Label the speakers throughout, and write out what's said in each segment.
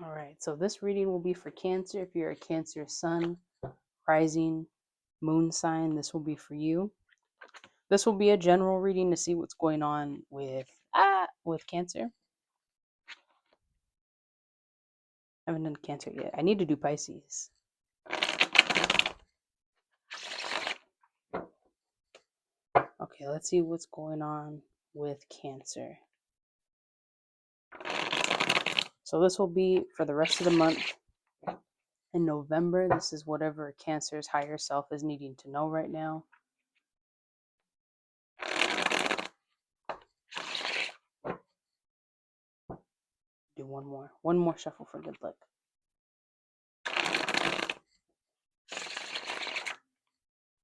Speaker 1: All right, so this reading will be for Cancer. If you're a Cancer sun, rising, moon sign, this will be for you. This will be a general reading to see what's going on with Cancer. I haven't done Cancer yet. I need to do Pisces. Okay, let's see what's going on with Cancer. So this will be for the rest of the month. In November, this is whatever Cancer's higher self is needing to know right now. Do one more shuffle for good luck.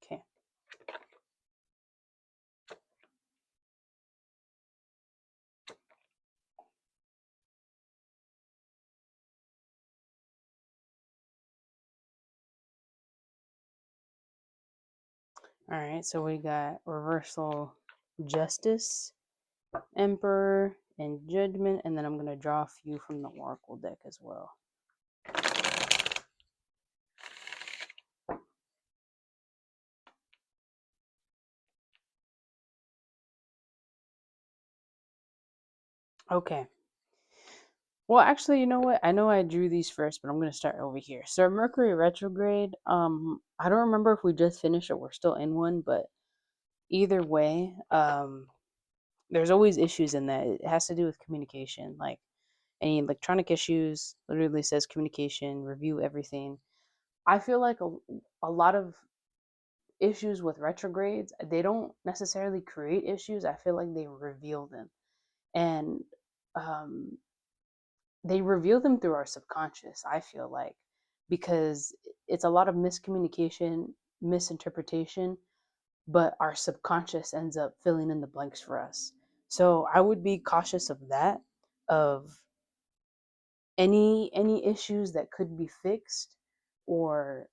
Speaker 1: Okay. All right, so we got reversal, Justice, Emperor, and Judgment, and then I'm going to draw a few from the Oracle deck as well. Okay. Well, actually, you know what? I know I drew these first, but I'm going to start over here. So Mercury retrograde, I don't remember if we just finished or we're still in one, but either way, there's always issues in that. It has to do with communication, like any electronic issues. Literally says communication, review everything. I feel like a lot of issues with retrogrades, they don't necessarily create issues. I feel like they reveal them, and um, they reveal them through our subconscious. I feel like, because it's a lot of miscommunication, misinterpretation, but our subconscious ends up filling in the blanks for us. So I would be cautious of that, of any issues that could be fixed, or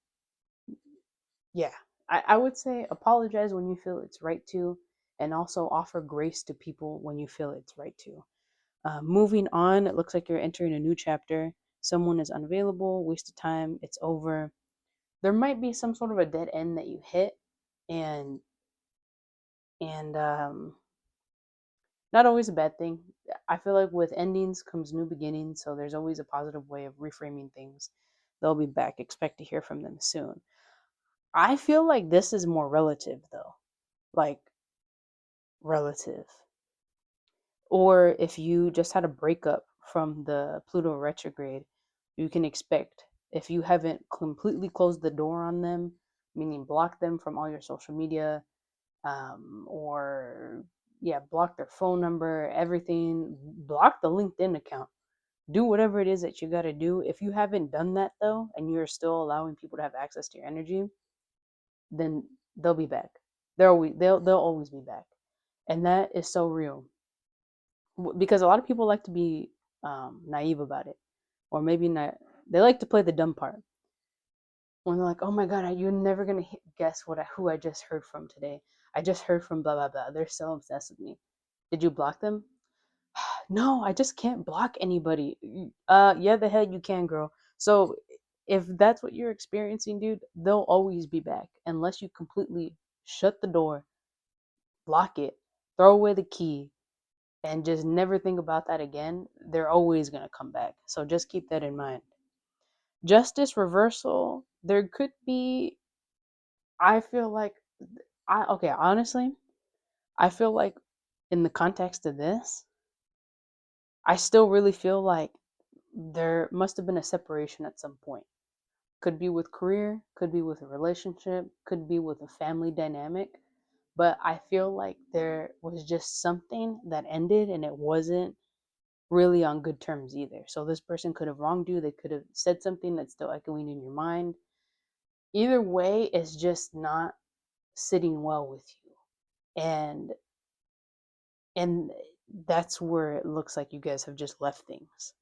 Speaker 1: yeah, I would say apologize when you feel it's right to, and also offer grace to people when you feel it's right to. Moving on, it looks like you're entering a new chapter. Someone is unavailable, waste of time, it's over. There might be some sort of a dead end that you hit, and and not always a bad thing. I feel like with endings comes new beginnings, so there's always a positive way of reframing things. They'll be back. Expect to hear from them soon. I feel like this is more relative though. Like relative. Or if you just had a breakup from the Pluto retrograde, you can expect, if you haven't completely closed the door on them, meaning block them from all your social media, or yeah, block their phone number, everything, block the LinkedIn account. Do whatever it is that you got to do. If you haven't done that though, and you're still allowing people to have access to your energy, then they'll be back. They'll always be back, and that is so real. Because a lot of people like to be naive about it, or maybe not. They like to play the dumb part when they're like, "Oh my God, you're never gonna guess who I just heard from today. I just heard from blah blah blah. They're so obsessed with me. Did you block them? No, I just can't block anybody. Yeah, the hell you can, girl. So if that's what you're experiencing, dude, they'll always be back unless you completely shut the door, lock it, throw away the key, and just never think about that again. They're always gonna come back. So just keep that in mind. Justice reversal, there could be. I feel like honestly, I feel like in the context of this, I still really feel like there must have been a separation at some point. Could be with career, could be with a relationship, could be with a family dynamic. But I feel like there was just something that ended, and it wasn't really on good terms either. So this person could have wronged you. They could have said something that's still echoing in your mind. Either way, it's just not sitting well with you. And that's where it looks like you guys have just left things.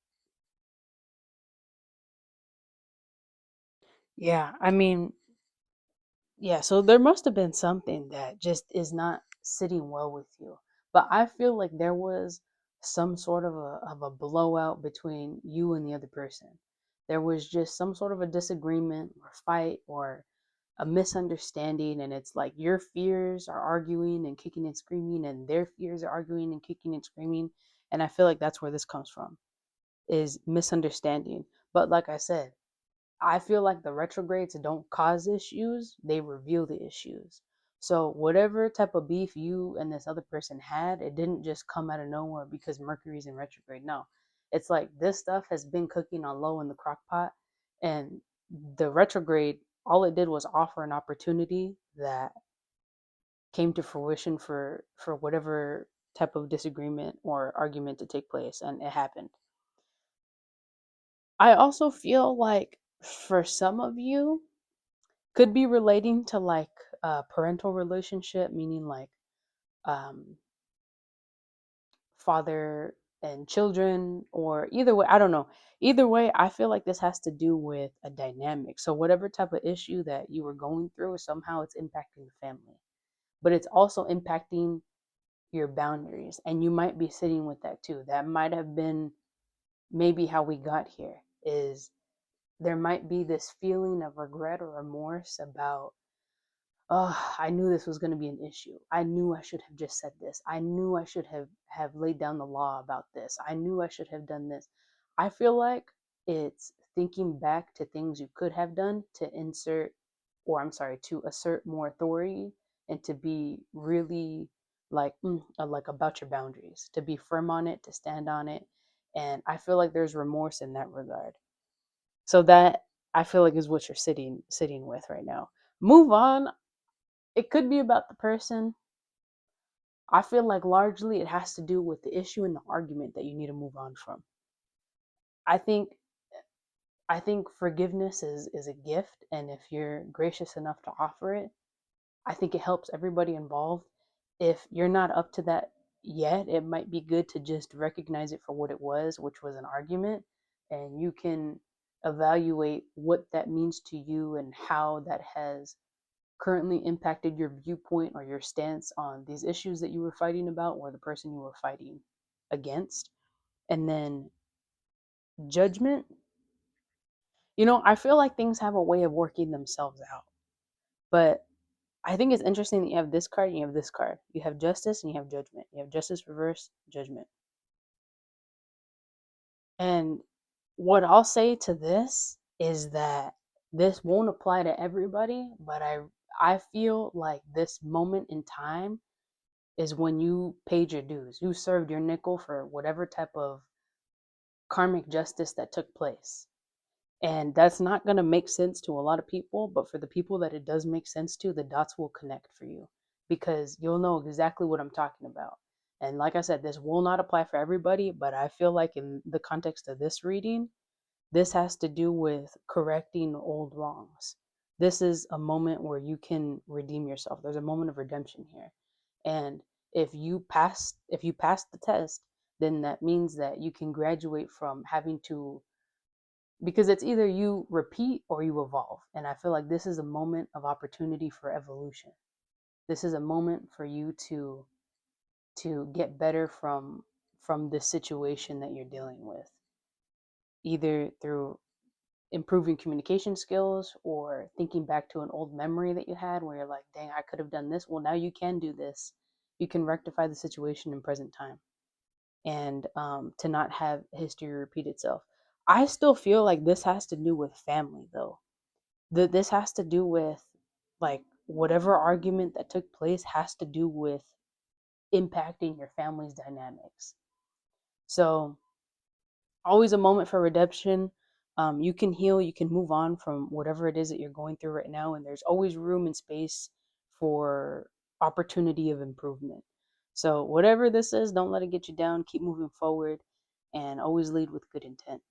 Speaker 1: Yeah, I mean, yeah, so there must have been something that just is not sitting well with you. But I feel like there was some sort of a blowout between you and the other person. There was just some sort of a disagreement or fight or a misunderstanding, and it's like your fears are arguing and kicking and screaming, and their fears are arguing and kicking and screaming. And I feel like that's where this comes from, is misunderstanding. But like I said, I feel like the retrogrades don't cause issues, they reveal the issues. So whatever type of beef you and this other person had, it didn't just come out of nowhere because Mercury's in retrograde. No. It's like this stuff has been cooking on low in the crock pot, and the retrograde, all it did was offer an opportunity that came to fruition for whatever type of disagreement or argument to take place, and it happened. I also feel like for some of you, could be relating to like a parental relationship, meaning like um, father and children, or either way, I don't know. Either way, I feel like this has to do with a dynamic. So, whatever type of issue that you were going through, somehow it's impacting the family, but it's also impacting your boundaries. And you might be sitting with that too. That might have been maybe how we got here, is there might be this feeling of regret or remorse about, oh, I knew this was going to be an issue. I knew I should have just said this. I knew I should have laid down the law about this. I knew I should have done this. I feel like it's thinking back to things you could have done to insert, or I'm sorry, to assert more authority, and to be really like about your boundaries, to be firm on it, to stand on it. And I feel like there's remorse in that regard. So that, I feel like, is what you're sitting with right now. Move on, it could be about the person. I feel like largely it has to do with the issue and the argument that you need to move on from. I think I think forgiveness is a gift, and if you're gracious enough to offer it, I think it helps everybody involved. If you're not up to that yet, it might be good to just recognize it for what it was, which was an argument, and you can evaluate what that means to you and how that has currently impacted your viewpoint or your stance on these issues that you were fighting about or the person you were fighting against. And then judgment, I feel like things have a way of working themselves out. But I think it's interesting that you have this card and you have this card. You have justice and you have judgment. You have justice, reverse, judgment. And what I'll say to this is that this won't apply to everybody, but I feel like this moment in time is when you paid your dues. You served your nickel for whatever type of karmic justice that took place. And that's not going to make sense to a lot of people, but for the people that it does make sense to, the dots will connect for you because you'll know exactly what I'm talking about. And like I said, this will not apply for everybody, but I feel like in the context of this reading, this has to do with correcting old wrongs. This is a moment where you can redeem yourself. There's a moment of redemption here. And if you pass the test, then that means that you can graduate from having to, because it's either you repeat or you evolve. And I feel like this is a moment of opportunity for evolution. This is a moment for you to get better from the situation that you're dealing with, either through improving communication skills or thinking back to an old memory that you had where you're like, dang, I could have done this. Well, now you can do this. You can rectify the situation in present time, and to not have history repeat itself. I still feel like this has to do with family, though. This has to do with, like, whatever argument that took place has to do with impacting your family's dynamics. So always a moment for redemption. You can heal, you can move on from whatever it is that you're going through right now, and there's always room and space for opportunity of improvement. So, whatever this is, don't let it get you down. Keep moving forward and always lead with good intent.